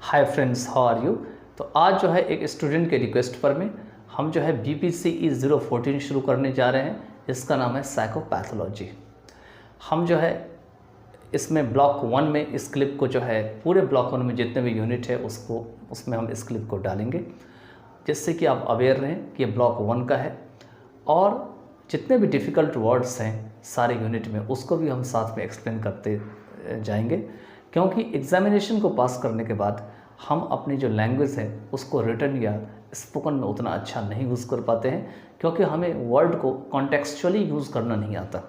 Hi friends, how are you. तो आज जो है एक स्टूडेंट के रिक्वेस्ट पर में हम जो है BPCE 014 शुरू करने जा रहे हैं। इसका नाम है साइकोपैथोलॉजी। हम जो है इसमें ब्लॉक 1 में इस क्लिप को जो है पूरे ब्लॉक 1 में जितने भी यूनिट है उसमें हम इस क्लिप को डालेंगे, जिससे कि आप अवेयर रहें कि ये ब्लॉक 1 का है। और जितने भी डिफ़िकल्ट वर्ड्स हैं सारे यूनिट में उसको भी हम साथ में एक्सप्लेन करते जाएंगे, क्योंकि एग्जामिनेशन को पास करने के बाद हम अपनी जो लैंग्वेज है उसको रिटन या स्पोकन में उतना अच्छा नहीं यूज़ कर पाते हैं, क्योंकि हमें वर्ड को कॉन्टेक्सचुअली यूज़ करना नहीं आता।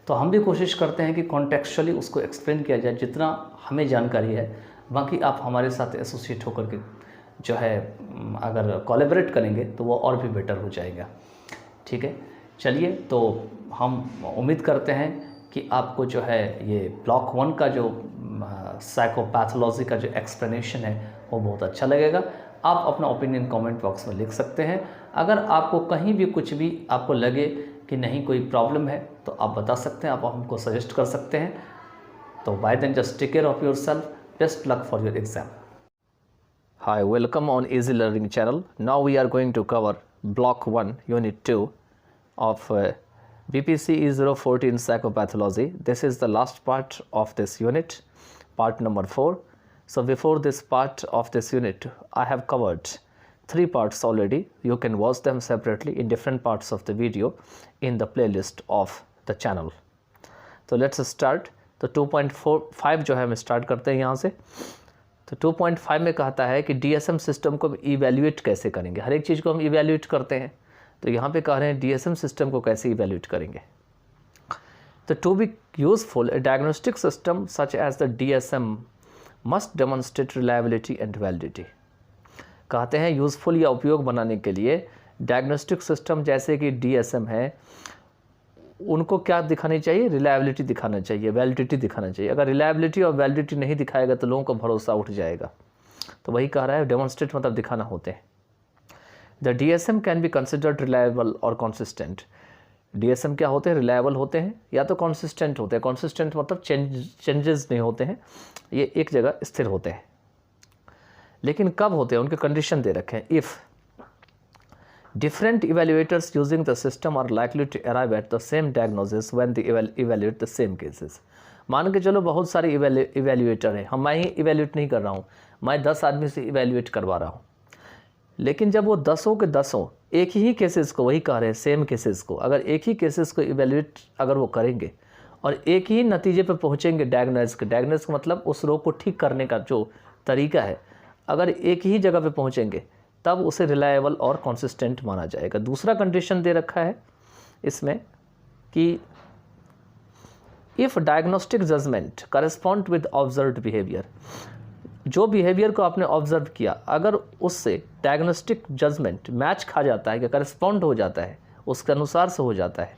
तो हम भी कोशिश करते हैं कि कॉन्टेक्सचुअली उसको एक्सप्लेन किया जाए जितना हमें जानकारी है। बाकी आप हमारे साथ एसोसिएट होकर के जो है अगर कोलैबोरेट करेंगे तो वो और भी बेटर हो जाएगा। ठीक है, चलिए। तो हम उम्मीद करते हैं कि आपको जो है ये ब्लॉक 1 का जो साइकोपैथोलॉजी का जो एक्सप्लेनेशन है वो बहुत अच्छा लगेगा। आप अपना ओपिनियन कमेंट बॉक्स में लिख सकते हैं। अगर आपको कहीं भी कुछ भी आपको लगे कि नहीं कोई प्रॉब्लम है तो आप बता सकते हैं, आप हमको सजेस्ट कर सकते हैं। तो bye then just take care of your self. Best luck for your exam. Hi, welcome on Easy Learning channel. Now we are going to cover Block 1, Unit 2 of BPCE 014 Psychopathology. This is the last part of this unit, part number 4. So before this part of this unit, I have covered 3 parts already. You can watch them separately in different parts of the video in the playlist of the channel. So let's start. तो 2.45 जो है हम start करते हैं यहाँ से। तो 2.5 में कहता है कि DSM सिस्टम को इवेल्यूएट कैसे करेंगे। हर एक चीज़ को हम इवेल्यूएट करते हैं, तो यहाँ पे कह रहे हैं DSM सिस्टम को कैसे इवेल्यूएट करेंगे। तो to be useful a diagnostic system such as the DSM must demonstrate reliability and validity. कहते हैं यूज़फुल या उपयोग बनाने के लिए डायग्नोस्टिक सिस्टम जैसे कि DSM है उनको क्या दिखानी चाहिए, रिलायबिलिटी दिखाना चाहिए, वैलिडिटी दिखाना चाहिए। अगर रिलायबिलिटी और वैलिडिटी नहीं दिखाएगा तो लोगों का भरोसा उठ जाएगा। तो वही कह रहा है, डेमोन्स्ट्रेट मतलब दिखाना होते हैं। The DSM can be considered reliable और कॉन्सिस्टेंट। DSM क्या होते हैं, रिलायबल होते हैं या तो कॉन्सिस्टेंट होते हैं। कॉन्सिस्टेंट मतलब चेंजेस नहीं होते हैं, ये एक जगह स्थिर होते हैं। लेकिन कब होते हैं, उनके कंडीशन दे रखे हैं। If different evaluators using the system are likely to arrive at the same diagnosis when they evaluate the same cases. मान के चलो बहुत सारे इवेल्यूएटर हैं, मैं ही इवेल्यूएट नहीं कर रहा हूँ, मैं 10 आदमी से इवेल्यूएट करवा रहा हूँ। लेकिन जब वो 10 के 10 एक ही केसेस को, वही कह रहे हैं सेम केसेस को, अगर एक ही केसेस को इवेल्यूएट अगर वो करेंगे और एक ही नतीजे पर पहुँचेंगे डायग्नोज का मतलब उस रोग को ठीक करने का जो तरीका है, अगर एक ही जगह पर पहुँचेंगे तब उसे रिलायबल और कंसिस्टेंट माना जाएगा। दूसरा कंडीशन दे रखा है इसमें कि if diagnostic judgment correspond with observed behaviour, जो बिहेवियर को आपने ऑब्जर्व किया अगर उससे डायग्नोस्टिक जजमेंट मैच खा जाता है, कि करस्पॉन्ड हो जाता है, उसके अनुसार से हो जाता है,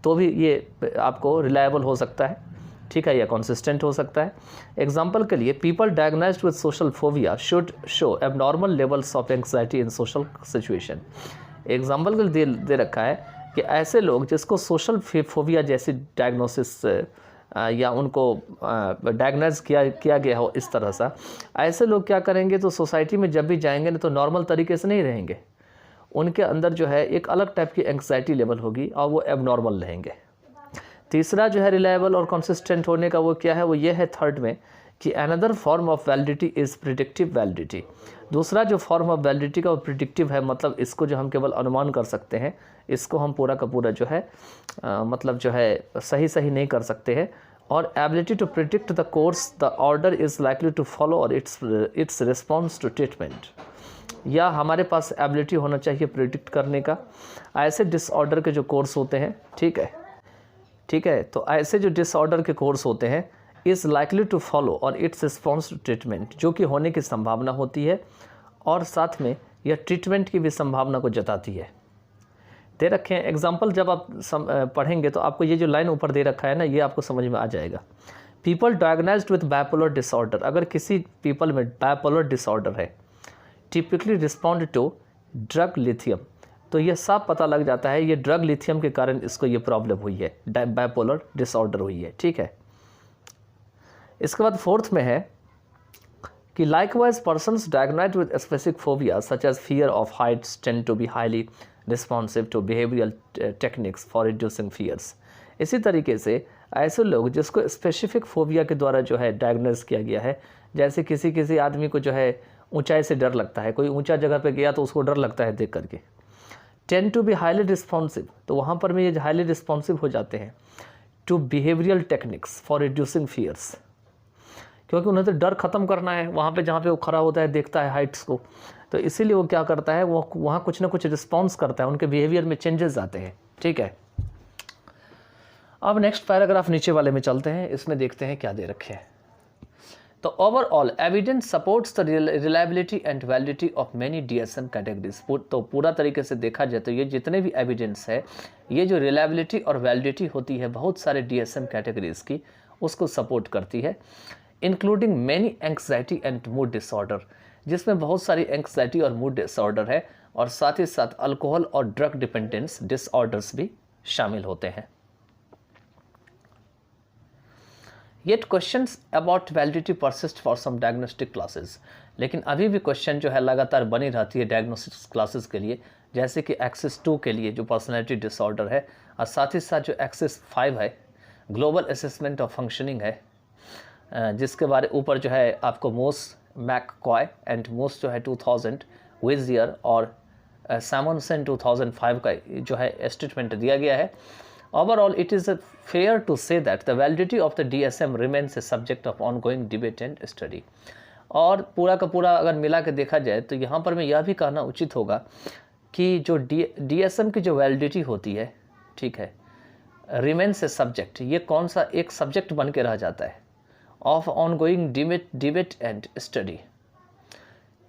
तो भी ये आपको रिलायबल हो सकता है, ठीक है, या कंसिस्टेंट हो सकता है। एग्जाम्पल के लिए people diagnosed with social phobia should show abnormal levels of anxiety in social situation. Example के लिए दे रखा है कि ऐसे लोग जिसको सोशल फोबिया जैसी डायग्नोसिस या उनको डायग्नाइज किया गया हो इस तरह सा, ऐसे लोग क्या करेंगे, तो सोसाइटी में जब भी जाएंगे ना तो नॉर्मल तरीके से नहीं रहेंगे। उनके अंदर जो है एक अलग टाइप की एंग्जाइटी लेवल होगी और वो एबनॉर्मल रहेंगे। तीसरा जो है रिलायबल और कंसिस्टेंट होने का वो क्या है, वो ये है थर्ड में कि another form of validity is predictive validity. दूसरा जो फॉर्म ऑफ वैलिडिटी का वो प्रिडिक्टिव है, मतलब इसको जो हम केवल अनुमान कर सकते हैं, इसको हम पूरा का पूरा जो है मतलब जो है सही नहीं कर सकते हैं। और ability to predict the course the order is likely to follow और इट्स रिस्पॉन्स टू ट्रीटमेंट, या हमारे पास एबिलिटी होना चाहिए प्रिडिक्ट करने का ऐसे डिसऑर्डर के जो कोर्स होते हैं, ठीक है। तो ऐसे जो डिसऑर्डर के कोर्स होते हैं इज़ लाइकली टू फॉलो और इट्स रिस्पॉन्स टू ट्रीटमेंट, जो कि होने की संभावना होती है और साथ में यह ट्रीटमेंट की भी संभावना को जताती है। दे रखे हैं एग्जाम्पल, जब आप पढ़ेंगे तो आपको ये जो लाइन ऊपर दे रखा है ना, ये आपको समझ में आ जाएगा। People diagnosed with bipolar disorder, अगर किसी पीपल में बाइपोलर डिसऑर्डर है, typically respond to drug lithium, तो ये साफ पता लग जाता है ये ड्रग लिथियम के कारण इसको ये प्रॉब्लम हुई है, बाइपोलर डिसऑर्डर हुई है, ठीक है। इसके बाद फोर्थ में है कि likewise persons diagnosed with specific phobia such as fear of heights tend to be highly responsive to behavioral techniques for reducing fears। इसी तरीके से ऐसे लोग जिसको स्पेसिफिक फोबिया के द्वारा जो है डायग्नोज किया गया है, जैसे किसी आदमी को जो है ऊंचाई से डर लगता है, कोई ऊंचा जगह पे गया तो उसको डर लगता है देख करके, tend to be highly responsive, तो वहाँ पर भी ये हाईली रिस्पॉन्सिव हो जाते हैं to behavioural techniques for reducing fears, क्योंकि उन्हें तो डर ख़त्म करना है वहाँ पे जहाँ पे वो खड़ा होता है देखता है हाइट्स को, तो इसीलिए वो क्या करता है, वो वहाँ कुछ ना कुछ रिस्पॉन्स करता है, उनके बिहेवियर में चेंजेस आते हैं। ठीक है, अब नेक्स्ट पैराग्राफ नीचे वाले में चलते हैं, इसमें देखते हैं क्या दे रखे हैं। तो overall evidence supports the reliability and validity of many DSM categories. तो पूरा तरीके से देखा जाए तो ये जितने भी एविडेंस है, ये जो रिलायबिलिटी और वैलिडिटी होती है बहुत सारे DSM कैटेगरीज की, उसको सपोर्ट करती है, including many anxiety and mood disorder, जिसमें बहुत सारी एंग्जाइटी और मूड डिसऑर्डर है, और साथ ही साथ अल्कोहल और ड्रग डिपेंडेंस डिसऑर्डर्स भी शामिल होते हैं। Yet questions about validity persist for some diagnostic classes, लेकिन अभी भी क्वेश्चन जो है लगातार बनी रहती है डायग्नोस्टिक क्लासेस के लिए, जैसे कि एक्सेस 2 के लिए जो पर्सनैलिटी डिसऑर्डर है, और साथ ही साथ जो एक्सेस 5 है ग्लोबल असेसमेंट ऑफ फंक्शनिंग है, जिसके बारे ऊपर जो है आपको मोस मैककॉय एंड मोस जो है 2000 विजियर और सैमनसन 2005 का जो है स्टेटमेंट दिया गया है। Overall, it is fair to say that the validity of the DSM remains a subject of ongoing debate and study। और पूरा का पूरा अगर मिला के देखा जाए तो यहाँ पर मैं यह भी कहना उचित होगा कि जो DSM की जो वैलिडिटी होती है, ठीक है, remains a subject, ये कौन सा एक सब्जेक्ट बन के रह जाता है of ongoing debate and study,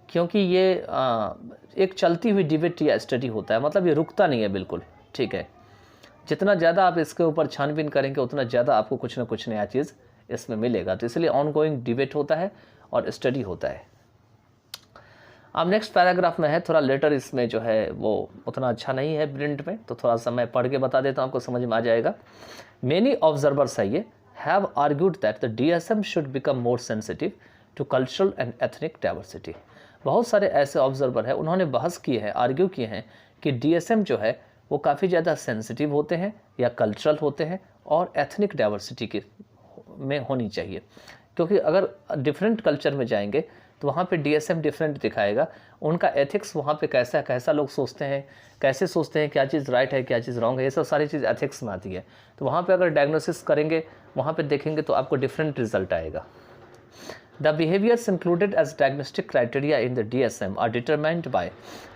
क्योंकि ये एक चलती हुई डिबेट या स्टडी होता है, मतलब ये रुकता नहीं है बिल्कुल। ठीक है, जितना ज़्यादा आप इसके ऊपर छानबीन करेंगे उतना ज़्यादा आपको कुछ ना कुछ नया चीज़ इसमें मिलेगा, तो इसलिए ऑनगोइंग डिबेट होता है और स्टडी होता है। अब नेक्स्ट पैराग्राफ में है, थोड़ा लेटर इसमें जो है वो उतना अच्छा नहीं है प्रिंट में, तो थोड़ा सा मैं पढ़ के बता देता हूँ, आपको समझ में आ जाएगा। मेनी ऑब्जर्वर्स है ये have argued that the DSM should become more sensitive to cultural and ethnic diversity. बहुत सारे ऐसे ऑब्जर्वर हैं, उन्होंने बहस की है, आर्ग्यू किए हैं कि DSM जो है वो काफ़ी ज़्यादा सेंसिटिव होते हैं या कल्चरल होते हैं और एथनिक डाइवर्सिटी के में होनी चाहिए, क्योंकि अगर डिफरेंट कल्चर में जाएंगे तो वहाँ पे DSM डिफरेंट दिखाएगा, उनका एथिक्स वहाँ पे कैसा लोग सोचते हैं, कैसे सोचते हैं, क्या चीज़ राइट है क्या चीज़ रॉन्ग है, ये सब सारी चीज़ एथिक्स में आती है। तो वहाँ पे अगर डायग्नोसिस करेंगे, वहाँ पे देखेंगे तो आपको डिफरेंट रिजल्ट आएगा। The behaviors included as diagnostic criteria in the DSM are determined by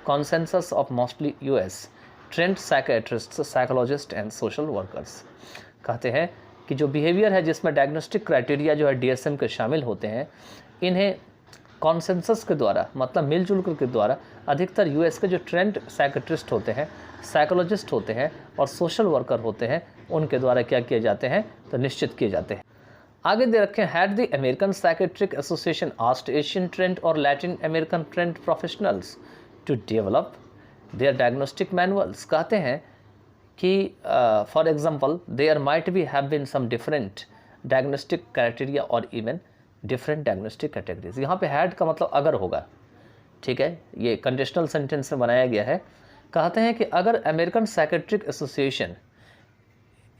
consensus of mostly US trained psychiatrists, psychologists and social workers। कहते हैं कि जो बिहेवियर है जिसमें डायग्नोस्टिक क्राइटेरिया जो है DSM के शामिल होते हैं, इन्हें कॉन्सेंसस के द्वारा, मतलब मिलजुल के द्वारा, अधिकतर US के जो ट्रेंड साइकेट्रिस्ट होते हैं, साइकोलॉजिस्ट होते हैं और सोशल वर्कर होते हैं, उनके द्वारा क्या किए जाते हैं, तो निश्चित किए जाते हैं। आगे दे रखे हैं, had the American psychiatric association asked Asian trained और Latin American trained professionals to develop their diagnostic manuals. कहते हैं कि for example there might be have been some different diagnostic criteria और इवन डिफरेंट डायग्नोस्टिक कैटेगरीज। यहाँ पे had का मतलब अगर होगा, ठीक है, ये कंडीशनल सेंटेंस में बनाया गया है। कहते हैं कि अगर अमेरिकन साइकेट्रिक एसोसिएशन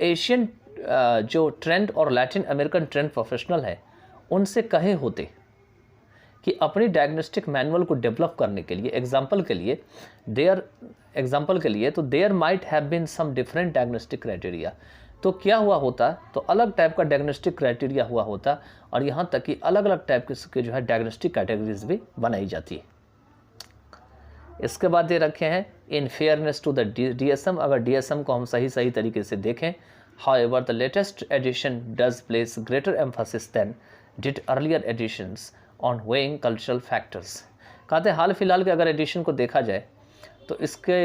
एशियन जो ट्रेंड और लैटिन अमेरिकन ट्रेंड प्रोफेशनल है उनसे कहे होते कि अपनी डायग्नोस्टिक मैनुअल को डेवलप करने के लिए, एग्जांपल के लिए तो there might have been some different diagnostic criteria, तो क्या हुआ होता, तो अलग टाइप का डायग्नोस्टिक क्राइटेरिया हुआ होता, और यहाँ तक कि अलग अलग टाइप के जो है डायग्नोस्टिक कैटेगरीज भी बनाई जाती है। इसके बाद दे रखे हैं, इन फेयरनेस टू द DSM, अगर DSM को हम सही तरीके से देखें, however the latest edition does place greater emphasis than did earlier editions on weighing cultural factors। कहते हैं हाल फिलहाल के अगर एडिशन को देखा जाए तो इसके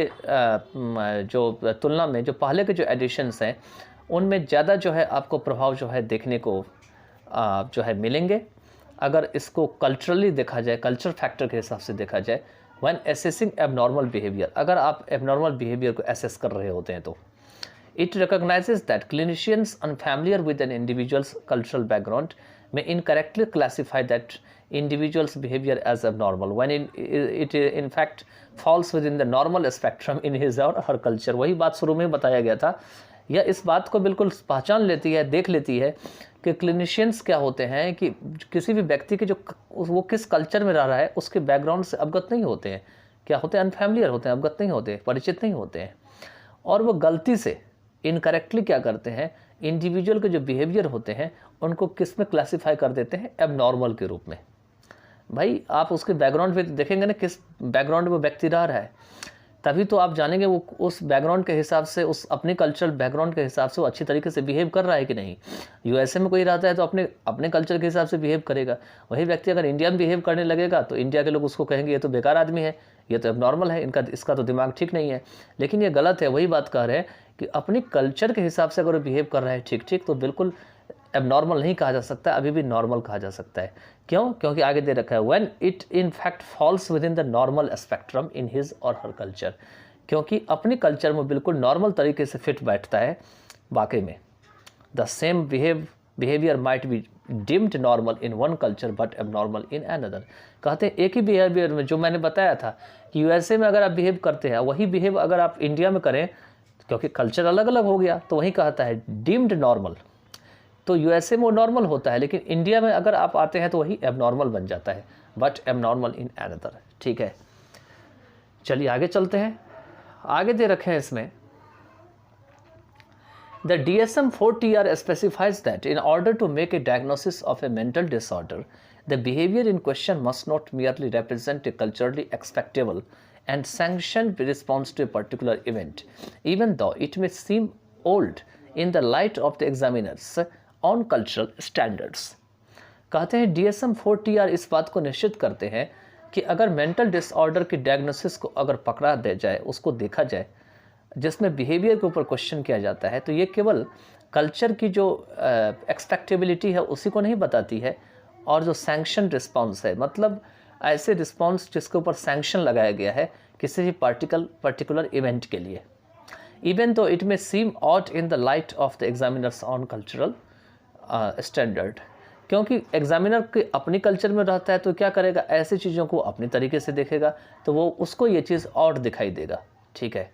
जो तुलना में जो पहले के जो एडिशंस हैं उनमें ज़्यादा जो है आपको प्रभाव जो है देखने को जो है मिलेंगे। अगर इसको कल्चरली देखा जाए, कल्चर फैक्टर के हिसाब से देखा जाए, व्हेन असेसिंग एबनॉर्मल बिहेवियर, अगर आप एबनॉर्मल बिहेवियर को असेस कर रहे होते हैं तो it recognizes that clinicians unfamiliar with an individual's cultural background may incorrectly classify that individual's behavior as abnormal when it in fact falls within the normal spectrum in his or her culture। वही बात शुरू में बताया गया था। यह इस बात को बिल्कुल पहचान लेती है, देख लेती है कि क्लिनिशियंस क्या होते हैं कि किसी भी व्यक्ति के जो वो किस कल्चर में रह रहा है उसके बैकग्राउंड से अवगत नहीं होते हैं। क्या होते हैं? अनफैमिलियर होते हैं, अवगत नहीं होते, परिचित नहीं होते हैं, और वो गलती से इनकरेक्टली क्या करते हैं, इंडिविजुअल के जो बिहेवियर होते हैं उनको किस में क्लासीफाई कर देते हैं? एबनॉर्मल के रूप में। भाई आप उसके बैकग्राउंड पे देखेंगे ना, किस बैकग्राउंड में व्यक्ति रह रहा है, तभी तो आप जानेंगे वो उस बैकग्राउंड के हिसाब से, उस अपने कल्चरल बैकग्राउंड के हिसाब से वो अच्छी तरीके से बिहेव कर रहा है कि नहीं। यूएसए में कोई रहता है तो अपने कल्चर के हिसाब से बिहेव करेगा। वही व्यक्ति अगर इंडिया में बिहेव करने लगेगा तो इंडिया के लोग उसको कहेंगे ये तो बेकार आदमी है, ये तो एबनॉर्मल है, इसका तो दिमाग ठीक नहीं है। लेकिन ये गलत है। वही बात कह रहे हैं कि अपनी कल्चर के हिसाब से अगर वो बिहेव कर रहा है ठीक तो बिल्कुल एबनॉर्मल नहीं कहा जा सकता, अभी भी नॉर्मल कहा जा सकता है। क्यों? क्योंकि आगे दे रखा है when it in fact falls with in the normal spectrum in his और हर कल्चर, क्योंकि अपनी कल्चर में बिल्कुल नॉर्मल तरीके से फिट बैठता है। वाकई में the same behaviour might be deemed normal in one culture but abnormal in another. कहते हैं एक ही बिहेवियर में, जो मैंने बताया था कि यूएसए में अगर आप बिहेव करते हैं वही बिहेव अगर आप इंडिया में करें, क्योंकि कल्चर अलग अलग हो गया, तो वही कहता है डिम्ड नॉर्मल। तो यूएसए में वो नॉर्मल होता है, लेकिन इंडिया में अगर आप आते हैं तो वही एबनॉर्मल बन जाता है, बट एबनॉर्मल इन अनदर। ठीक है, चलिए आगे चलते हैं। आगे दे रखे हैं इसमें The DSM-4TR specifies that in order to make a diagnosis of a mental disorder, the behavior in question must not merely represent a culturally acceptable and sanctioned response to a particular event, even though it may seem old in the light of the examiner's own cultural standards। कहते हैं DSM-4TR इस बात को निश्चित करते हैं कि अगर मेंटल डिसऑर्डर की डायग्नोसिस को अगर पकड़ा दे जाए, उसको देखा जाए, जिसमें बिहेवियर के ऊपर क्वेश्चन किया जाता है, तो ये केवल कल्चर की जो एक्सपेक्टेबिलिटी है उसी को नहीं बताती है, और जो सैंक्शन रिस्पॉन्स है, मतलब ऐसे रिस्पॉन्स जिसके ऊपर सैंक्शन लगाया गया है किसी भी पर्टिकुलर इवेंट के लिए, even though it may seem odd in the light of the examiners on cultural standard. क्योंकि एग्जामिनर के अपनी कल्चर में रहता है तो क्या करेगा, ऐसी चीज़ों को अपनी तरीके से देखेगा, तो वो उसको ये चीज़ ऑड दिखाई देगा। ठीक है,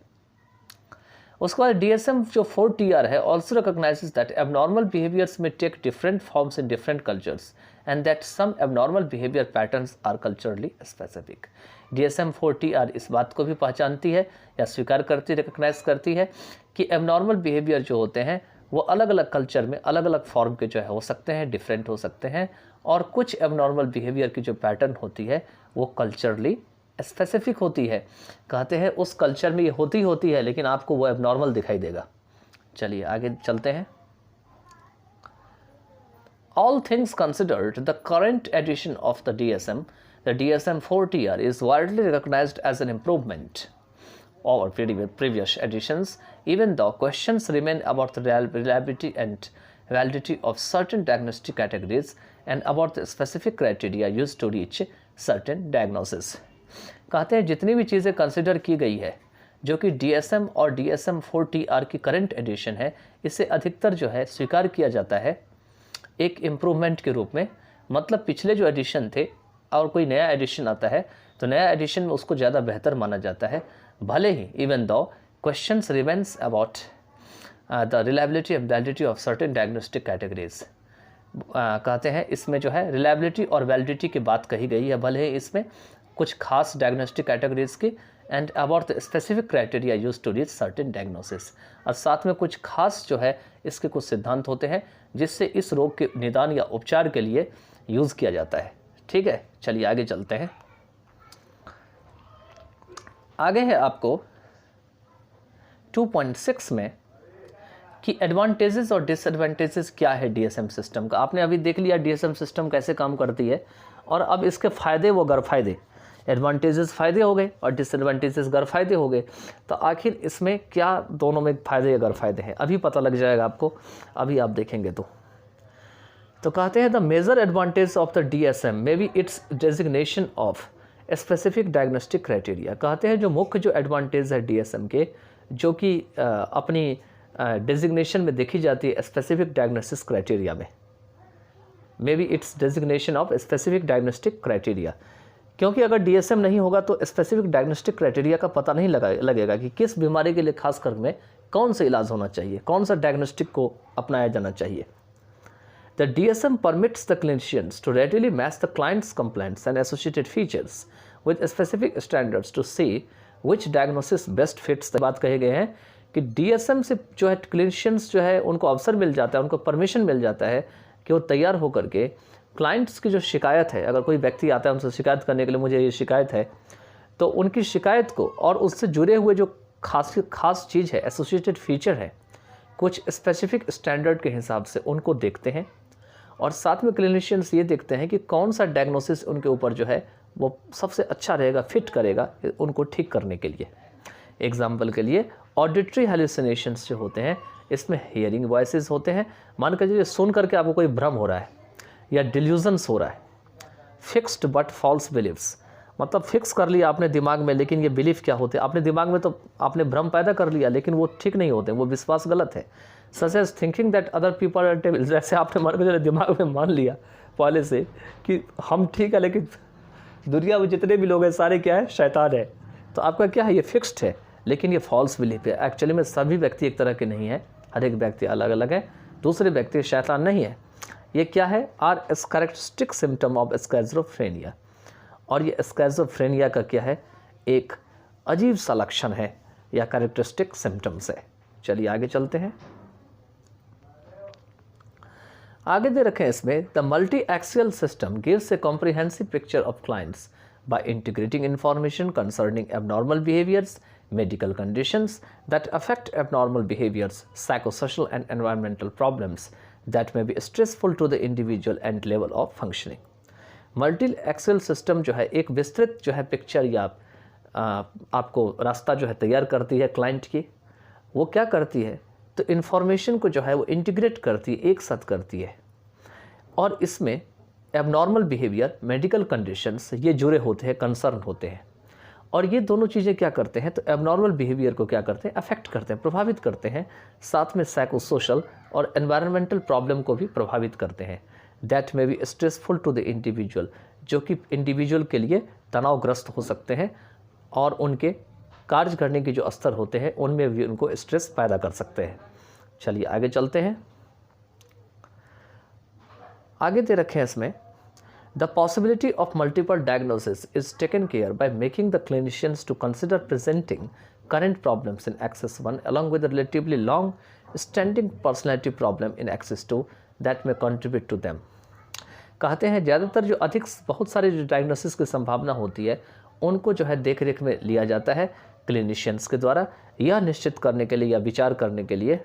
उसके बाद DSM जो 4TR है also recognises that abnormal behaviours may take different forms in different cultures and that some abnormal behaviour patterns are culturally specific. DSM 4TR इस बात को भी पहचानती है या स्वीकार करती, रिकॉग्नाइज करती है कि एबनॉर्मल बिहेवियर जो होते हैं वो अलग अलग कल्चर में अलग अलग फॉर्म के जो है हो सकते हैं, डिफरेंट हो सकते हैं, और कुछ एबनॉर्मल बिहेवियर की जो पैटर्न होती है वो कल्चरली स्पेसिफिक होती है। कहते हैं उस कल्चर में ये होती है, लेकिन आपको वो एबनॉर्मल दिखाई देगा। चलिए आगे चलते हैं। All things considered, the current edition of the DSM-4TR is widely recognized as an improvement over previous editions, even though questions remain about the reliability and validity of certain diagnostic categories and about the specific criteria used to reach certain diagnosis। कहते हैं जितनी भी चीज़ें consider की गई है जो कि DSM और DSM-4TR की करंट एडिशन है, इसे अधिकतर जो है स्वीकार किया जाता है एक इम्प्रूवमेंट के रूप में। मतलब पिछले जो एडिशन थे और कोई नया एडिशन आता है तो नया एडिशन में उसको ज़्यादा बेहतर माना जाता है, भले ही even though questions remains about the reliability and validity of certain diagnostic categories. कहते हैं इसमें जो है रिलायबिलिटी और वैलिडिटी की बात कही गई है, भले ही इसमें कुछ खास डायग्नोस्टिक कैटेगरीज की and about the specific criteria use to reach certain diagnosis, और साथ में कुछ खास जो है इसके कुछ सिद्धांत होते हैं जिससे इस रोग के निदान या उपचार के लिए यूज़ किया जाता है। ठीक है, चलिए आगे चलते हैं। आगे है आपको 2.6 में कि एडवांटेजेस और डिसएडवांटेजेस क्या है DSM सिस्टम का। आपने अभी देख लिया DSM सिस्टम कैसे काम करती है, और अब इसके फ़ायदे व गैरफायदे, एडवांटेजेस फ़ायदे हो गए और डिसएडवांटेजेस गैरफायदे हो गए, तो आखिर इसमें क्या दोनों में फ़ायदे या गैरफायदे हैं अभी पता लग जाएगा आपको, अभी आप देखेंगे तो कहते हैं the major advantage of the DSM may be its designation of specific diagnostic criteria. कहते हैं जो मुख्य जो एडवांटेज है DSM के, जो कि अपनी डेजिग्नेशन में देखी जाती है स्पेसिफिक डायग्नोसिस क्राइटेरिया में, मे be its designation of specific diagnostic criteria, क्योंकि अगर DSM नहीं होगा तो स्पेसिफिक डायग्नोस्टिक क्राइटेरिया का पता नहीं लगेगा कि किस बीमारी के लिए खास कर में कौन सा इलाज होना चाहिए, कौन सा डायग्नोस्टिक को अपनाया जाना चाहिए। The DSM permits the clinicians to readily match the client's complaints and associated features with specific standards to see which diagnosis best fits the बात कहे गए हैं कि DSM से जो है क्लिनिशियंस जो है उनको अवसर मिल जाता है, उनको परमिशन मिल जाता है कि वो तैयार होकर के क्लाइंट्स की जो शिकायत है, अगर कोई व्यक्ति आता है उनसे शिकायत करने के लिए मुझे ये शिकायत है, तो उनकी शिकायत को और उससे जुड़े हुए जो खास चीज़ है, एसोसिएटेड फीचर है, कुछ स्पेसिफिक स्टैंडर्ड के हिसाब से उनको देखते हैं और साथ में क्लिनिशियंस ये देखते हैं कि कौन सा डायग्नोसिस उनके ऊपर जो है वो सबसे अच्छा रहेगा, फिट करेगा उनको ठीक करने के लिए। एग्जाम्पल के लिए ऑडिटरी हेलुसिनेशंस जो होते हैं, इसमें हियरिंग वॉइसेस होते हैं, मान कर चलिए सुन करके आपको कोई भ्रम हो रहा है या डिल्यूजन्स हो रहा है। फिक्स्ड बट फॉल्स बिलीव्स, मतलब फिक्स कर लिया आपने दिमाग में, लेकिन ये बिलीफ क्या होते हैं, अपने दिमाग में तो आपने भ्रम पैदा कर लिया लेकिन वो ठीक नहीं होते, वो विश्वास गलत है। Such as thinking that other people are devils, जैसे आपने मान कर दिमाग में मान लिया पहले से कि हम ठीक है लेकिन दुनिया में जितने भी लोग हैं सारे क्या है, शैतान है। तो आपका क्या है, ये फिक्स्ड है, लेकिन ये फॉल्स बिलीफ है। एक्चुअली में सभी व्यक्ति एक तरह के नहीं है, हर एक व्यक्ति अलग अलग है, दूसरे व्यक्ति शैतान नहीं है। ये क्या है, are characteristic symptom of schizophrenia, और ये स्किज़ोफ्रेनिया का क्या है, एक अजीब सा लक्षण है या कैरेक्टरिस्टिक सिम्टम्स है। चलिए आगे चलते हैं। आगे दे रखें इसमें, the multi axial system gives A comprehensive picture of clients by integrating information concerning abnormal behaviors, medical conditions that affect abnormal behaviors, psychosocial and environmental problems that may be stressful to the individual and level of functioning. Multi-axial system जो है एक विस्तृत जो है picture या आपको रास्ता जो है तैयार करती है क्लाइंट की। वो क्या करती है, तो इन्फॉर्मेशन को जो है वो इंटीग्रेट करती है, एक साथ करती है, और इसमें एबनॉर्मल बिहेवियर, मेडिकल कंडीशंस ये जुड़े होते हैं, कंसर्न होते हैं। और ये दोनों चीज़ें क्या करते हैं, तो एबनॉर्मल बिहेवियर को क्या करते हैं, अफेक्ट करते हैं, प्रभावित करते हैं, साथ में साइकोसोशल और एनवायरमेंटल प्रॉब्लम को भी प्रभावित करते हैं। That may be stressful to the individual, जो कि इंडिविजुअल के लिए तनावग्रस्त हो सकते हैं और उनके कार्य करने के जो स्तर होते हैं उनमें भी उनको स्ट्रेस पैदा कर सकते हैं। चलिए आगे चलते हैं। आगे दे रखे हैं इसमें, the possibility of multiple diagnosis is taken care by making the clinicians to consider presenting current problems in Axis 1 along with a relatively long standing personality problem in Axis 2 that may contribute to them. कहते हैं ज़्यादातर जो बहुत सारे जो diagnosis की संभावना होती है उनको जो है देख रेख में लिया जाता है क्लिनिशियंस के द्वारा, यह निश्चित करने के लिए या विचार करने के लिए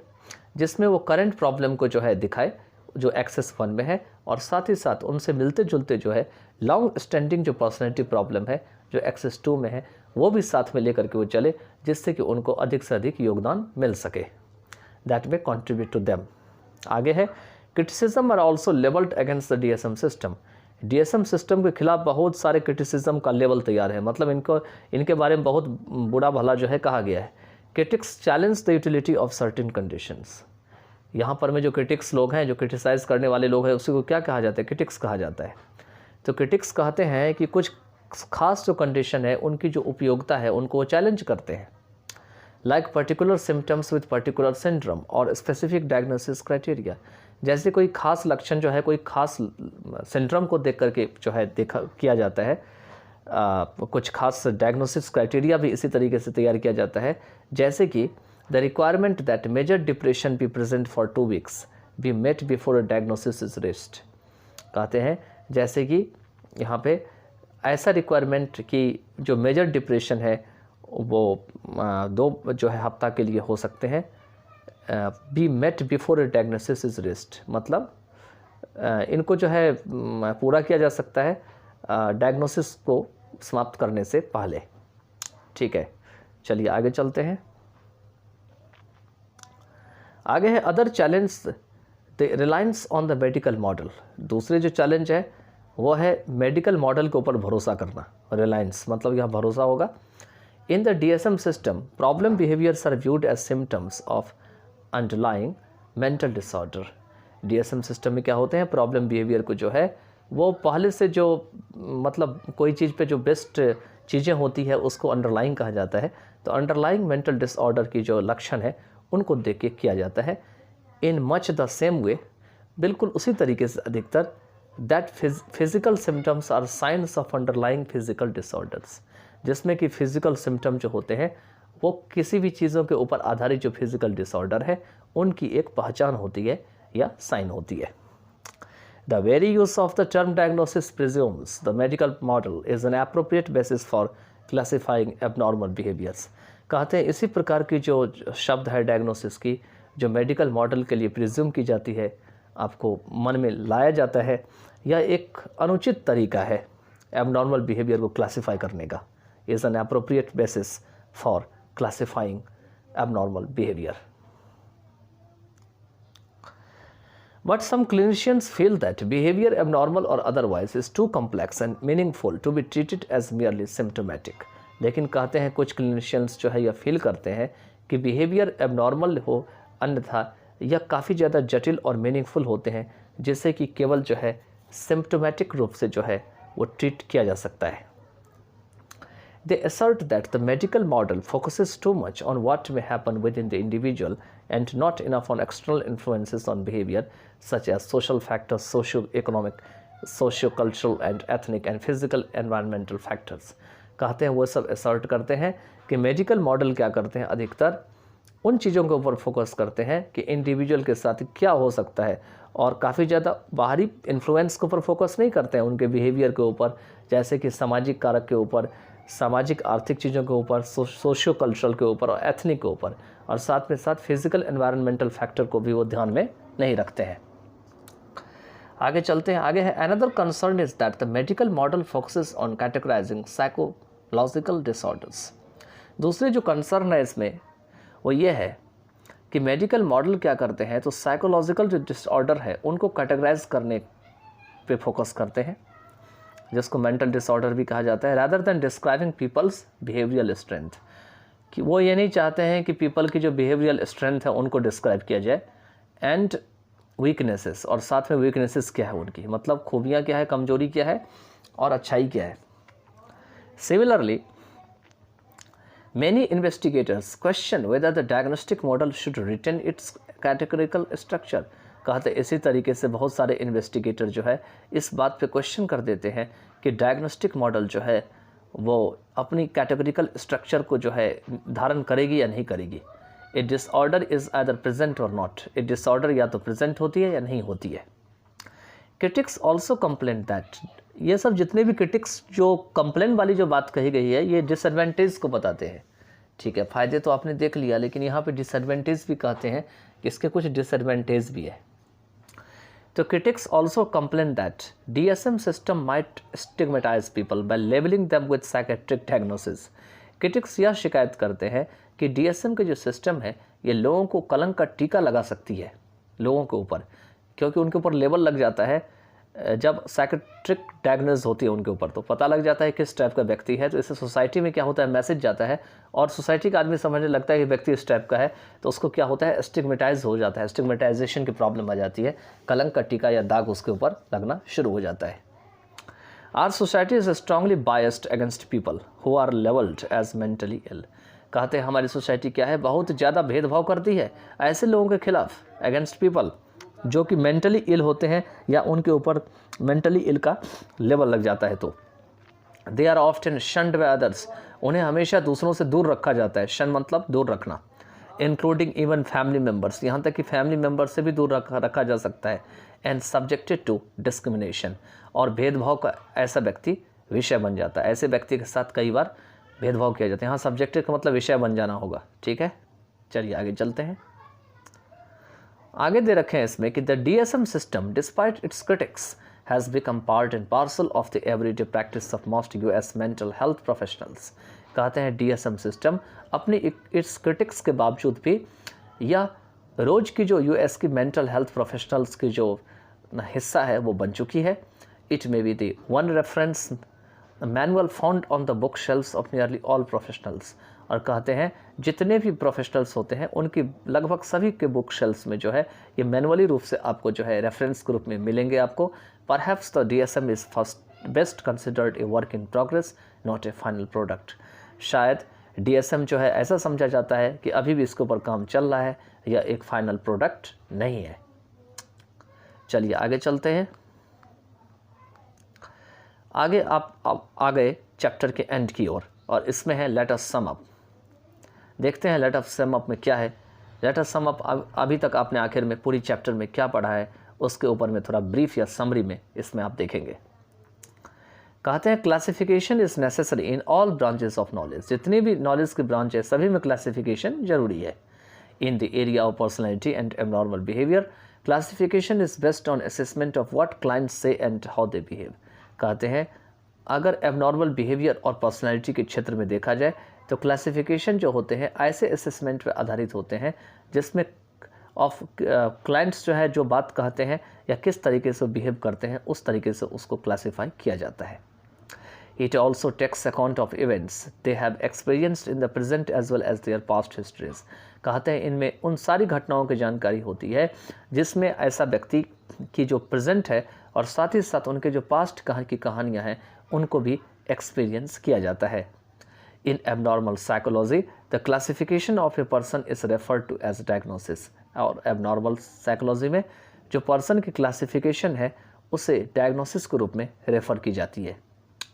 जिसमें वो करंट प्रॉब्लम को जो है दिखाए जो एक्सेस 1 में है, और साथ ही साथ उनसे मिलते जुलते जो है लॉन्ग स्टैंडिंग जो पर्सनैलिटी प्रॉब्लम है जो एक्सेस 2 में है वो भी साथ में लेकर के वो चले, जिससे कि उनको अधिक से अधिक योगदान मिल सके। दैट में कॉन्ट्रीब्यूट टू देम। आगे है, criticism are also levelled against the DSM system. DSM system के खिलाफ बहुत सारे क्रिटिसिज्म का लेवल तैयार है, मतलब इनके बारे में बहुत बुरा भला जो है कहा गया है। Critics challenge the utility of certain conditions. यहाँ पर में जो क्रिटिक्स लोग हैं, जो क्रिटिसाइज़ करने वाले लोग हैं, उसी को क्या कहा जाता है, क्रिटिक्स कहा जाता है। तो क्रिटिक्स कहते हैं कि कुछ खास जो कंडीशन है उनकी जो उपयोगिता है उनको वो चैलेंज करते हैं। Like particular symptoms with particular syndrome और स्पेसिफिक डायग्नोसिस क्राइटेरिया, जैसे कोई खास लक्षण जो है कोई खास सिंड्रोम को देख करके जो है देखा किया जाता है। कुछ खास डायग्नोसिस क्राइटेरिया भी इसी तरीके से तैयार किया जाता है, जैसे कि the requirement that major depression be present for 2 weeks be met before a diagnosis is rest. कहते हैं जैसे कि यहाँ पे ऐसा रिक्वायरमेंट कि जो मेजर डिप्रेशन है वो 2 जो है हफ्ता के लिए हो सकते हैं। Be met before a diagnosis is rest, मतलब इनको जो है पूरा किया जा सकता है डायग्नोसिस को समाप्त करने से पहले। ठीक है, चलिए आगे चलते हैं। आगे है other challenge the reliance on the medical model. दूसरे जो चैलेंज है वो है मेडिकल मॉडल के ऊपर भरोसा करना। रिलायंस मतलब यहाँ भरोसा होगा। In the DSM system problem behaviours are viewed as symptoms of underlying mental disorder. DSM system में क्या होते हैं, प्रॉब्लम बिहेवियर को जो है वो पहले से जो मतलब कोई चीज़ पे जो बेस्ट चीज़ें होती है उसको अंडरलाइंग कहा जाता है। तो अंडरलाइंग मेंटल डिसऑर्डर की जो लक्षण है उनको देख के किया जाता है। In much the same way, बिल्कुल उसी तरीके से अधिकतर, that physical symptoms are signs of underlying physical disorders, जिसमें कि फिजिकल सिम्टम जो होते हैं वो किसी भी चीज़ों के ऊपर आधारित जो फिजिकल डिसऑर्डर है उनकी एक पहचान होती है या साइन होती है। The very use of the term diagnosis presumes the medical model is an appropriate basis for classifying abnormal behaviors. कहते हैं इसी प्रकार की जो शब्द है डायग्नोसिस की, जो मेडिकल मॉडल के लिए प्रिज्यूम की जाती है, आपको मन में लाया जाता है, यह एक अनुचित तरीका है एबनॉर्मल बिहेवियर को क्लासीफाई करने का। Is an appropriate basis for classifying abnormal behaviour. But some clinicians feel that behavior, abnormal or otherwise, is too complex and meaningful to be treated as merely symptomatic. लेकिन कहते हैं कुछ clinicians जो है यह फील करते हैं कि बिहेवियर एबनॉर्मल हो, अन्यथा यह काफ़ी ज़्यादा जटिल और मीनिंगफुल होते हैं, जिससे कि केवल जो है सिम्टोमेटिक रूप से जो है वो ट्रीट किया जा सकता है। They assert that the medical model focuses too much on what may happen within the individual and not enough on external influences on behavior, such as social factors, socio-economic, socio-cultural and ethnic and physical environmental factors. कहते हैं वो सब assert करते हैं कि medical model क्या करते हैं, अधिकतर उन चीज़ों के ऊपर फोकस करते हैं कि इंडिविजुअल के साथ क्या हो सकता है, और काफ़ी ज़्यादा बाहरी इन्फ्लुएंस के ऊपर फोकस नहीं करते हैं, उनके बिहेवियर के ऊपर, जैसे कि सामाजिक कारक के ऊपर, सामाजिक आर्थिक चीज़ों के ऊपर, सोशियो कल्चरल के ऊपर और एथनिक के ऊपर, और साथ में साथ फिजिकल एनवायरनमेंटल फैक्टर को भी वो ध्यान में नहीं रखते हैं। आगे चलते हैं। आगे है another concern is that the medical model focuses on categorising psychological disorders. दूसरी जो कंसर्न है इसमें वो ये है कि मेडिकल मॉडल क्या करते हैं, तो साइकोलॉजिकल जो डिसऑर्डर है उनको कैटेगराइज करने पे फोकस करते हैं, जिसको मेंटल डिसऑर्डर भी कहा जाता है, rather than describing people's behavioural strength. कि वो ये नहीं चाहते हैं कि पीपल की जो बिहेवियरल स्ट्रेंथ है उनको डिस्क्राइब किया जाए, एंड वीकनेसेस, और साथ में वीकनेसेस क्या है उनकी, मतलब खूबियाँ क्या है, कमजोरी क्या है और अच्छाई क्या है। Similarly many investigators question whether the diagnostic model should retain its categorical structure। कहते इसी तरीके से बहुत सारे इन्वेस्टिगेटर जो है इस बात पे क्वेश्चन कर देते हैं कि डायग्नोस्टिक मॉडल जो है वो अपनी कैटेगरिकल स्ट्रक्चर को जो है धारण करेगी या नहीं करेगी। ए डिसऑर्डर इज़ आइदर प्रेजेंट और नॉट, ए डिसऑर्डर या तो प्रेजेंट होती है या नहीं होती है। क्रिटिक्स ऑल्सो कंप्लेन दैट, ये सब जितने भी क्रिटिक्स जो कंप्लेन वाली जो बात कही गई है ये डिसएडवांटेज को बताते हैं। ठीक है, फ़ायदे तो आपने देख लिया, लेकिन यहाँ पे डिसएडवांटेज भी कहते हैं कि इसके कुछ डिसएडवांटेज भी है। तो critics also complain that DSM system might stigmatize people by labelling them with psychiatric diagnosis. Critics यह शिकायत करते हैं कि DSM के जो सिस्टम है ये लोगों को कलंक का टीका लगा सकती है लोगों के ऊपर, क्योंकि उनके ऊपर लेबल लग जाता है। जब साइकेट्रिक डायग्नोज होती है उनके ऊपर तो पता लग जाता है किस टाइप का व्यक्ति है, तो इससे सोसाइटी में क्या होता है, मैसेज जाता है और सोसाइटी का आदमी समझने लगता है कि व्यक्ति इस टाइप का है, तो उसको क्या होता है, स्टिग्मेटाइज हो जाता है, स्टिग्मेटाइजेशन की प्रॉब्लम आ जाती है, कलंक का टीका या दाग उसके ऊपर लगना शुरू हो जाता है। Our society is strongly biased against people who are labelled as mentally ill. कहते हैं हमारी सोसाइटी क्या है, बहुत ज़्यादा भेदभाव करती है ऐसे लोगों के खिलाफ, अगेंस्ट पीपल जो कि मेंटली इल होते हैं या उनके ऊपर मेंटली इल का लेवल लग जाता है। तो they are often shunned by others, उन्हें हमेशा दूसरों से दूर रखा जाता है। शन मतलब दूर रखना, इंक्लूडिंग इवन फैमिली मेम्बर्स, यहाँ तक कि फैमिली मेम्बर्स से भी दूर रखा जा सकता है। एंड सब्जेक्टेड टू डिस्क्रिमिनेशन, और भेदभाव का ऐसा व्यक्ति विषय बन जाता है। ऐसे व्यक्ति के साथ कई बार भेदभाव किया जाता है। यहाँ सब्जेक्टेड का मतलब विषय बन जाना होगा। ठीक है, चलिए आगे चलते हैं। आगे दे रखे हैं इसमें कि the DSM system despite it's critics has become part and parcel of the everyday practice of most US mental health professionals. कहते हैं DSM सिस्टम अपनी इट्स क्रिटिक्स के बावजूद भी या रोज़ की जो US की मेंटल हेल्थ प्रोफेशनल्स की जो हिस्सा है वो बन चुकी है। It may be the one reference manual found on the book shelves of nearly all professionals, और कहते हैं जितने भी प्रोफेशनल्स होते हैं उनकी लगभग सभी के बुक शेल्फ्स में जो है ये मैनुअली रूप से आपको जो है रेफरेंस ग्रुप में मिलेंगे आपको। Perhaps the DSM is first best considered a work in progress not A final product. शायद DSM जो है ऐसा समझा जाता है कि अभी भी इसके ऊपर काम चल रहा है या एक फाइनल प्रोडक्ट नहीं है। चलिए आगे चलते हैं। आगे आप आ गए चैप्टर के एंड की ओर और इसमें है लेट अस सम अप। देखते हैं लेट अस सम अप में क्या है। लेट अस सम अप अभी तक आपने आखिर में पूरी चैप्टर में क्या पढ़ा है उसके ऊपर में थोड़ा ब्रीफ या समरी में इसमें आप देखेंगे। कहते हैं classification is necessary in all branches of knowledge. जितनी भी नॉलेज की ब्रांच है सभी में क्लासिफिकेशन जरूरी है। In the area of personality and abnormal behaviour classification is based on assessment of what clients से एंड हाउ दे बिहेव। कहते हैं अगर एबनॉर्मल बिहेवियर और पर्सनैलिटी के क्षेत्र में देखा जाए तो क्लासिफिकेशन जो होते हैं ऐसे असेसमेंट पर आधारित होते हैं जिसमें ऑफ क्लाइंट्स जो है जो बात कहते हैं या किस तरीके से बिहेव करते हैं उस तरीके से उसको क्लासीफाई किया जाता है। It also takes account of events they have experienced in the present as well as their past histories। कहते हैं इनमें उन सारी घटनाओं की जानकारी होती है जिसमें ऐसा व्यक्ति की जो प्रेजेंट है और साथ ही साथ उनके जो पास्ट की कहानियाँ हैं उनको भी एक्सपीरियंस किया जाता है। In abnormal psychology the classification of a person is referred to as diagnosis. और एबनॉर्मल साइकोलॉजी में जो पर्सन की क्लासिफिकेशन है उसे डायग्नोसिस के रूप में रेफर की जाती है।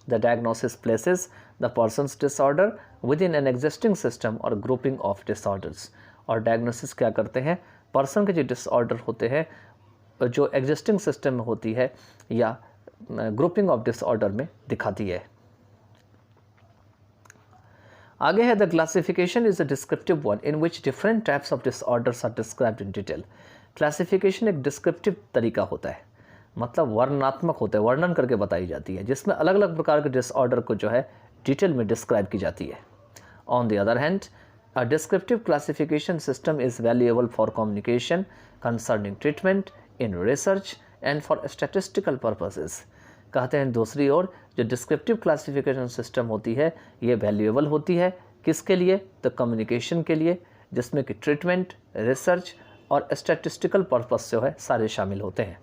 The diagnosis places the person's disorder within an existing system or grouping of disorders। और diagnosis क्या करते हैं पर्सन के जो डिसऑर्डर होते हैं जो एग्जिस्टिंग सिस्टम में होती है या ग्रुपिंग ऑफ डिसऑर्डर में दिखाती है। आगे है the classification is a descriptive one in which different types of disorders are described in detail. Classification एक डिस्क्रिप्टिव तरीका होता है, मतलब वर्णनात्मक होता है, वर्णन करके बताई जाती है जिसमें अलग अलग प्रकार के डिसऑर्डर को जो है डिटेल में डिस्क्राइब की जाती है। On the other hand a descriptive classification system is valuable for communication concerning treatment in research and for statistical purposes. कहते हैं दूसरी ओर जो डिस्क्रिप्टिव क्लासिफिकेशन सिस्टम होती है ये वैल्यूएबल होती है किसके लिए, तो कम्युनिकेशन के लिए जिसमें कि ट्रीटमेंट, रिसर्च और स्टैटिस्टिकल पर्पस जो है सारे शामिल होते हैं।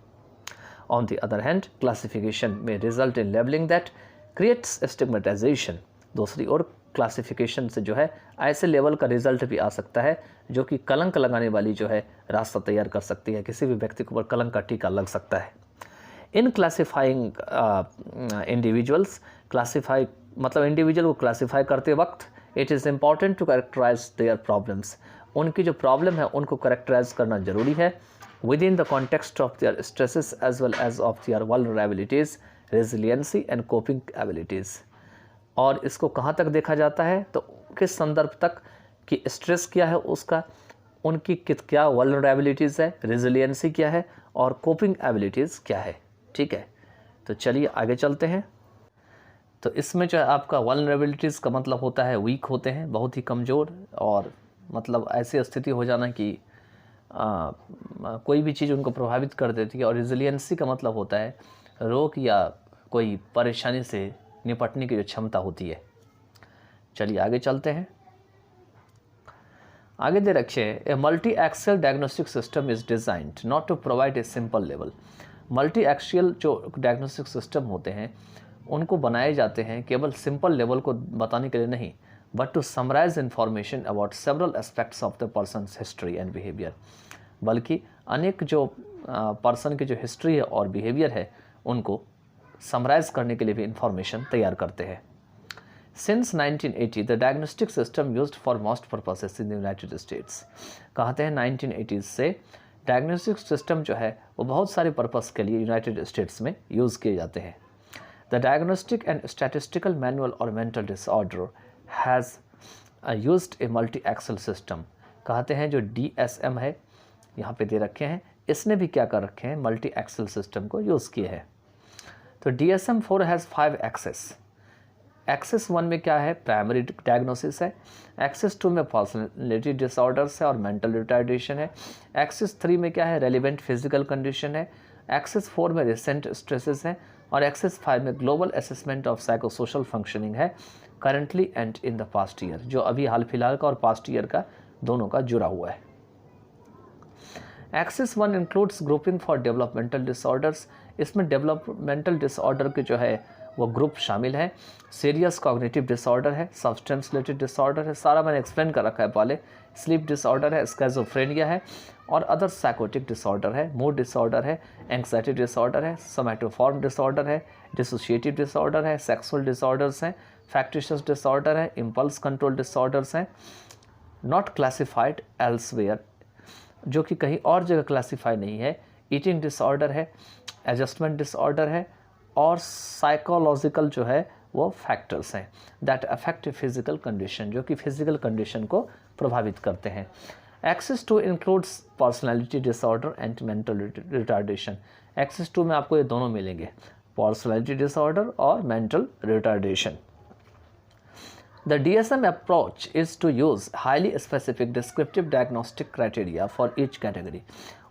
On the other hand, classification may result in labeling that creates stigmatization। दूसरी ओर क्लासिफिकेशन से जो है ऐसे लेवल का रिजल्ट भी आ सकता है जो कि कलंक लगाने वाली जो है रास्ता तैयार कर सकती है, किसी भी व्यक्ति के ऊपर कलंक का टीका लग सकता है। इन क्लासीफाइंग इंडिविजुअल्स क्लासीफाई मतलब इंडिविजुअल को क्लासीफाई करते वक्त it is important to characterize their problems. उनकी जो प्रॉब्लम है उनको कैरेक्टराइज करना जरूरी है within the context of their stresses as well as of their vulnerabilities, resiliency and coping abilities। और इसको कहाँ तक देखा जाता है तो किस संदर्भ तक कि स्ट्रेस क्या है उसका, उनकी क्या वल्नरेबिलिटीज़ है, रेजिलियंसी क्या है और कोपिंग एबिलिटीज़ क्या है। ठीक है, तो चलिए आगे चलते हैं। तो इसमें जो है आपका वल्नरेबिलिटीज़ का मतलब होता है वीक होते हैं, बहुत ही कमज़ोर, और मतलब ऐसी स्थिति हो जाना कि कोई भी चीज़ उनको प्रभावित कर देती है। और रेजिलियंसी का मतलब होता है रोग या कोई परेशानी से निपटने की जो क्षमता होती है। चलिए आगे चलते हैं। आगे दे रखे a multi axial diagnostic system is designed not to provide a simple level. Multi axial जो डायग्नोस्टिक सिस्टम होते हैं उनको बनाए जाते हैं केवल सिंपल लेवल को बताने के लिए नहीं, but to summarize information about several aspects of the person's history and behaviour. बल्कि अनेक जो पर्सन की जो हिस्ट्री है और बिहेवियर है उनको समराइज करने के लिए भी इंफॉर्मेशन तैयार करते हैं। Since 1980 the diagnostic system used for most purposes in the United states. कहते हैं 1980 से डायग्नोस्टिक सिस्टम जो है वो बहुत सारे पर्पस के लिए यूनाइटेड स्टेट्स में यूज़ किए जाते हैं। The diagnostic and statistical manual और mental disorder has used a multi axial system. कहते हैं जो DSM है यहाँ पे दे रखे हैं, इसने भी क्या कर रखे हैं, मल्टी एक्सल सिस्टम को यूज़ किए हैं। तो DSM-4 हैज़ 5 एक्सेस। एक्सेस 1 में क्या है, प्राइमरी डायग्नोसिस है। एक्सेस 2 में पर्सनैलिटी डिसऑर्डर्स है और मेंटल रिटार्डेशन है। एक्सेस 3 में क्या है, रेलिवेंट फिजिकल कंडीशन है। एक्सेस 4 में रिसेंट स्ट्रेसेस है और एक्सेस 5 में global assessment of psychosocial functioning है। Currently and in the past year, जो अभी हाल फिलहाल का और पास्ट ईयर का दोनों का जुड़ा हुआ है। Axis 1 includes grouping for developmental disorders, इसमें डेवलपमेंटल डिसऑर्डर के जो है वो ग्रुप शामिल है। सीरियस कॉग्निटिव डिसऑर्डर है, सब्सटेंस रिलेटेड डिसऑर्डर है, सारा मैंने एक्सप्लेन कर रखा है पहले। स्लीप डिसऑर्डर है, स्किज़ोफ्रेनिया है और अदर साइकोटिक डिसऑर्डर है, मूड डिसऑर्डर है, एंग्जाइटी डिसऑर्डर है, सोमैटोफॉर्म डिसऑर्डर है, डिसोशिएटिव डिसऑर्डर है, सेक्सुअल डिसऑर्डर्स हैं, फैक्टिशियस डिसऑर्डर है, इम्पल्स कंट्रोल डिसऑर्डर्स हैं, नॉट क्लासिफाइड एल्सवेयर, जो कि कहीं और जगह क्लासीफाई नहीं है, ईटिंग डिसऑर्डर है, एडजस्टमेंट डिसऑर्डर है और साइकोलॉजिकल जो है वो फैक्टर्स हैं दैट अफेक्ट फिजिकल कंडीशन, जो कि फिजिकल कंडीशन को प्रभावित करते हैं। Axis 2 includes personality disorder and mental retardation. Axis 2 में आपको ये दोनों मिलेंगे, पर्सनैलिटी डिसऑर्डर और mental retardation. The DSM approach is to use highly specific descriptive diagnostic criteria for each category।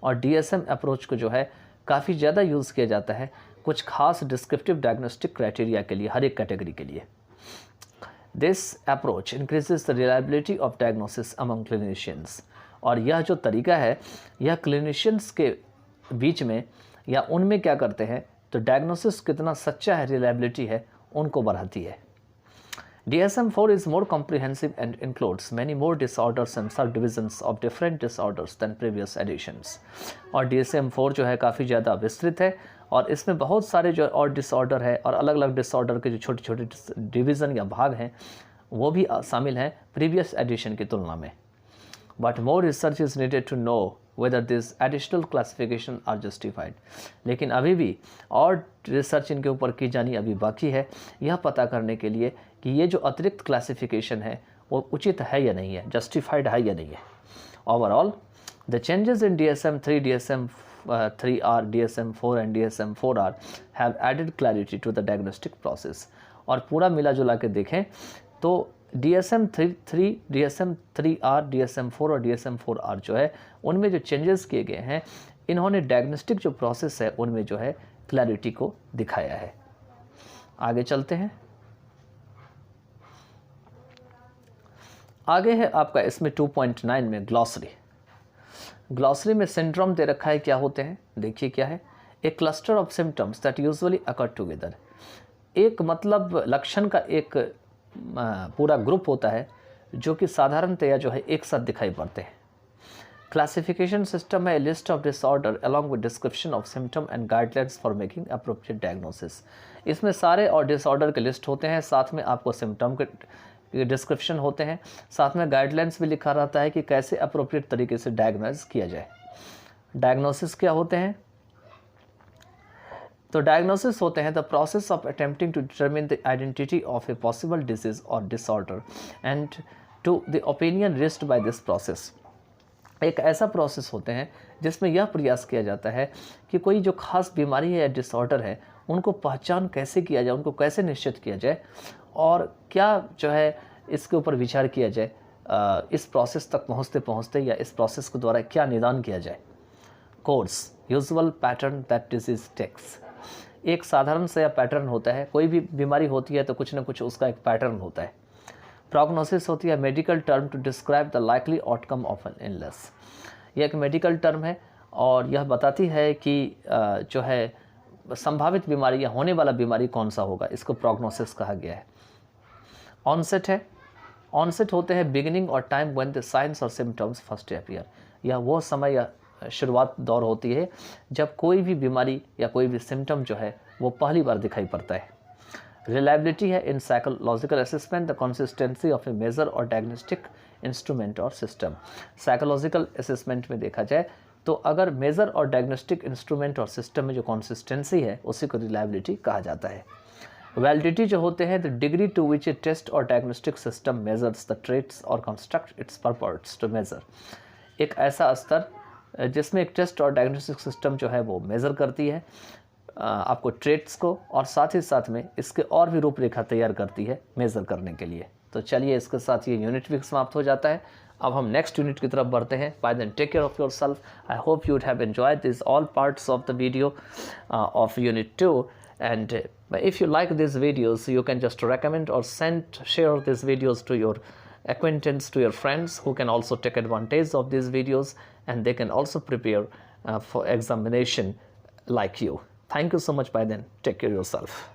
और DSM approach को जो है काफ़ी ज़्यादा यूज़ किया जाता है कुछ खास डिस्क्रिप्टिव डायग्नोस्टिक क्राइटेरिया के लिए, हर एक कैटेगरी के लिए। This approach increases the reliability of diagnosis among clinicians. और यह जो तरीका है यह क्लिनिशियंस के बीच में या उनमें क्या करते हैं, तो डायग्नोसिस कितना सच्चा है, रिलायबिलिटी है, उनको बढ़ाती है। DSM-4 is more comprehensive and includes many more disorders and subdivisions of different disorders than previous editions। और DSM-4 जो है काफ़ी ज़्यादा विस्तृत है और इसमें बहुत सारे जो और डिसऑर्डर है और अलग अलग डिसऑर्डर के जो छोटे छोटे डिवीज़न या भाग हैं वो भी शामिल हैं प्रीवियस एडिशन की तुलना में। But more research is needed to know whether this additional classification are justified। लेकिन अभी भी और रिसर्च इनके ऊपर की जानी अभी बाकी है, यह पता करने के लिए कि ये जो अतिरिक्त क्लासिफिकेशन है वो उचित है या नहीं है, जस्टिफाइड है या नहीं है। Overall the changes in DSM-3, DSM-3R, DSM-4 and DSM-4R have added clarity to the diagnostic process. और पूरा मिला जुला के देखें तो DSM-3, DSM-3R, DSM-4 और DSM-4R जो है उनमें जो चेंजेस किए गए हैं इन्होंने डायग्नोस्टिक जो प्रोसेस है उनमें जो है क्लैरिटी को दिखाया है। आगे चलते हैं। आगे है आपका इसमें 2.9 में ग्लॉसरी। ग्लॉसरी में सिंड्रोम दे रखा है, क्या होते हैं देखिए क्या है। ए cluster of symptoms that usually occur together. एक मतलब लक्षण का एक पूरा ग्रुप होता है जो कि साधारणतया जो है एक साथ दिखाई पड़ते हैं। क्लासिफिकेशन सिस्टम है list of disorder along with description of symptom and guidelines for making appropriate diagnosis. इसमें सारे और डिसऑर्डर के लिस्ट होते हैं, साथ में आपको सिम्टम के डिस्क्रिप्शन होते हैं, साथ में गाइडलाइंस भी लिखा रहता है कि कैसे अप्रोप्रिएट तरीके से डायग्नोज किया जाए। डायग्नोसिस क्या होते हैं, तो डायग्नोसिस होते हैं the process of attempting to determine the identity of a possible disease और disorder and to the opinion raised by this process. एक ऐसा प्रोसेस होते हैं जिसमें यह प्रयास किया जाता है कि कोई जो खास बीमारी है या डिसऑर्डर है उनको पहचान कैसे किया जाए, उनको कैसे निश्चित किया जाए और क्या जो है इसके ऊपर विचार किया जाए, इस प्रोसेस तक पहुँचते पहुँचते या इस प्रोसेस के द्वारा क्या निदान किया जाए। Course usual pattern that disease takes. एक साधारण सा पैटर्न होता है, कोई भी बीमारी होती है तो कुछ ना कुछ उसका एक पैटर्न होता है। प्रोग्नोसिस होती है medical term to describe the likely outcome of an illness. यह एक मेडिकल टर्म है और यह बताती है कि जो है संभावित बीमारी या होने वाला बीमारी कौन सा होगा, इसको प्रोग्नोसिस कहा गया है। ऑनसेट है, ऑनसेट होते हैं बिगिनिंग और टाइम व्हेन द साइंस और सिम्टम्स फर्स्ट अपीयर। यह वो समय या शुरुआत दौर होती है जब कोई भी बीमारी या कोई भी सिम्टम जो है वो पहली बार दिखाई पड़ता है। रिलायबिलिटी है in psychological assessment the consistency of a measure or diagnostic instrument or system. Psychological assessment में देखा जाए तो अगर major or diagnostic instrument or system में जो कंसिस्टेंसी है उसी को रिलायबिलिटी कहा जाता है। वैलिडिटी जो होते हैं the degree to which a test और diagnostic system measures the traits और construct its purpose to measure. एक ऐसा स्तर जिसमें एक टेस्ट और डायग्नोस्टिक सिस्टम जो है वो मेज़र करती है आपको ट्रेट्स को और साथ ही साथ में इसके और भी रूपरेखा तैयार करती है मेज़र करने के लिए। तो चलिए इसके साथ ये यूनिट भी समाप्त हो जाता है। अब हम नेक्स्ट यूनिट की तरफ बढ़ते हैं। Bye then take care of your self. I hope you would have enjoyed this all parts of the video of unit 2 and But if you like these videos, you can just recommend or share these videos to your acquaintance, to your friends who can also take advantage of these videos, and they can also prepare for examination like you. Thank you so much. By then, take care of yourself.